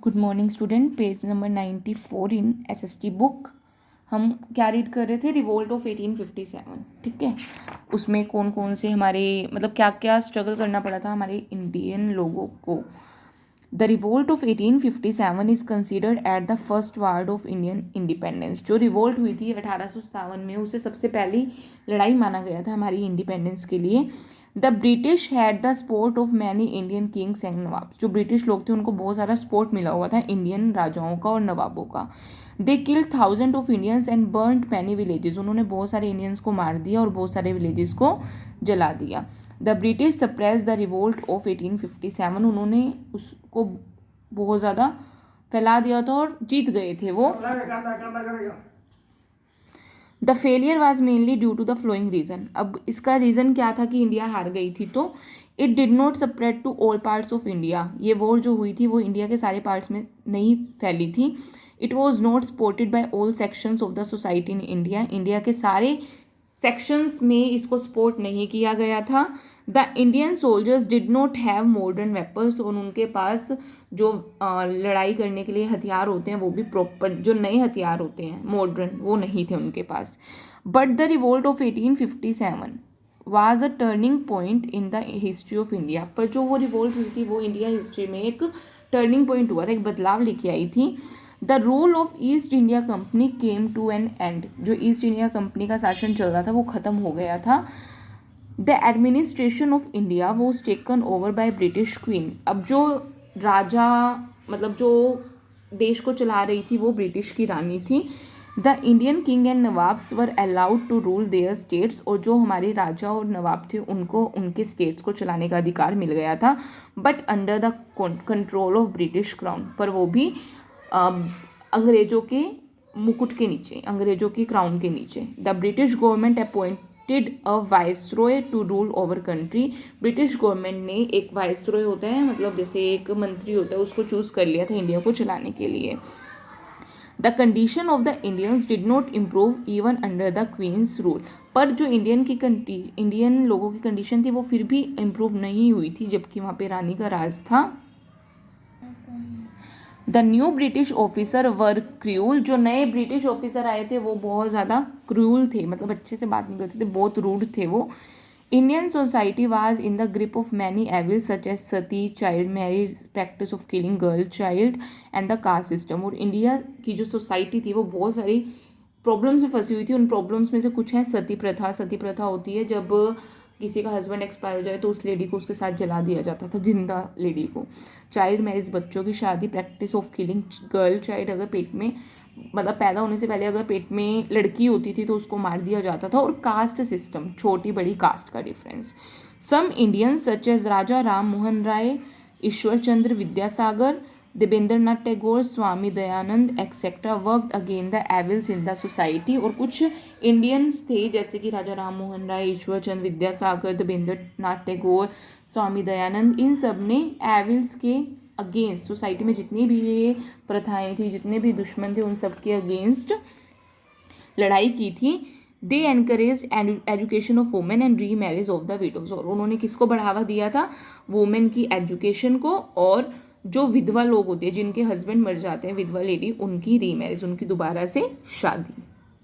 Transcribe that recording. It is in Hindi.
Good morning student, page number 94 इन एसएसटी बुक। हम क्या रीड कर रहे थे? Revolt of 1857। ठीक है, उसमें कौन कौन से हमारे मतलब क्या क्या स्ट्रगल करना पड़ा था हमारे इंडियन लोगों को। The revolt of 1857 is considered at the first war of Indian independence. जो रिवोल्ट हुई थी 1857 में, उसे सबसे पहली लड़ाई माना गया था हमारी इंडिपेंडेंस के लिए। The British had the support of many Indian kings and nawab. जो ब्रिटिश लोग थे उनको बहुत सारा सपोर्ट मिला हुआ था इंडियन राजाओं का और नवाबों का। They kill thousand of Indians and burned many villages. उन्होंने बहुत सारे इंडियंस को मार दिया और बहुत सारे विलेजेस को जला दिया। The British suppress the revolt of 1857। उन्होंने उसको बहुत ज़्यादा फैला दिया था और जीत गए थे वो। The failure was mainly due to the flowing reason. अब इसका रीज़न क्या था कि इंडिया हार गई थी, तो it did not spread to all parts of India. ये वॉर जो हुई थी वो इंडिया के सारे पार्ट्स में नहीं फैली थी। It was not supported by all sections of the society in India. India के सारे सेक्शंस में इसको सपोर्ट नहीं किया गया था। The Indian soldiers did not have modern weapons. और उनके पास जो लड़ाई करने के लिए हथियार होते हैं वो भी प्रॉपर जो नए हथियार होते हैं मॉडर्न, वो नहीं थे उनके पास। But the revolt of 1857 was a turning point in the history of India. पर जो वो रिवोल्ट हुई थी वो इंडिया हिस्ट्री में एक टर्निंग पॉइंट हुआ था, एक बदलाव लेके आई थी। The rule of East India Company came to an end. जो ईस्ट इंडिया कंपनी का शासन चल रहा था वो ख़त्म हो गया था। The administration of India was taken over by British queen. अब जो राजा मतलब जो देश को चला रही थी वो ब्रिटिश की रानी थी। The Indian king and nawabs were allowed to rule their states. और जो हमारे राजा और नवाब थे उनको उनके स्टेट्स को चलाने का अधिकार मिल गया था, but under the control of British crown. पर वो भी अंग्रेज़ों के मुकुट के नीचे, अंग्रेज़ों की क्राउन के नीचे। The British government appointed a viceroy to rule over country. British government ने एक वाइसरॉय होता है, मतलब जैसे एक मंत्री होता है, उसको चूज़ कर लिया था इंडिया को चलाने के लिए। The condition of the Indians did not improve even under the queen's rule. पर जो इंडियन लोगों की कंडीशन थी वो फिर भी इम्प्रूव नहीं हुई थी जबकि वहाँ पे रानी का राज था। The new British officer were cruel. जो नए ब्रिटिश ऑफिसर आए थे वो बहुत ज़्यादा क्रूल थे, मतलब अच्छे से बात नहीं करते थे, बहुत रूड थे वो। Indian society was in the grip of many evils such as sati, child marriage, practice of killing girl child and the caste system. और इंडिया की जो सोसाइटी थी वो बहुत सारी प्रॉब्लम्स में फंसी हुई थी। उन प्रॉब्लम्स में से कुछ है सती प्रथा। सती प्रथा होती है जब किसी का हस्बैंड एक्सपायर हो जाए तो उस लेडी को उसके साथ जला दिया जाता था, जिंदा लेडी को। चाइल्ड मैरिज, बच्चों की शादी, practice of killing girl child. अगर पेट में मतलब पैदा होने से पहले अगर पेट में लड़की होती थी तो उसको मार दिया जाता था। और कास्ट सिस्टम, छोटी बड़ी कास्ट का difference. Some Indians such as Raja Ram Mohan Roy, Ishwar Chandra Vidyasagar, Debendranath Tagore, Swami Dayanand etcetera worked against the evils in the society. और कुछ इंडियंस थे जैसे कि राजा राम मोहन राय, ईश्वर चंद्र विद्यासागर, देवेंद्रनाथ टैगोर, स्वामी दयानंद, इन सब ने एविल्स के अगेंस्ट, सोसाइटी में जितनी भी ये प्रथाएं थी, जितने भी दुश्मन थे, उन सब के अगेंस्ट लड़ाई की थी। They encourage education of women and re marriage of the widows. और उन्होंने किसको बढ़ावा दिया था? वुमेन की एजुकेशन को, और जो विधवा लोग होते हैं जिनके हस्बैंड मर जाते हैं, विधवा लेडी, उनकी री मैरिज, उनकी दोबारा से शादी।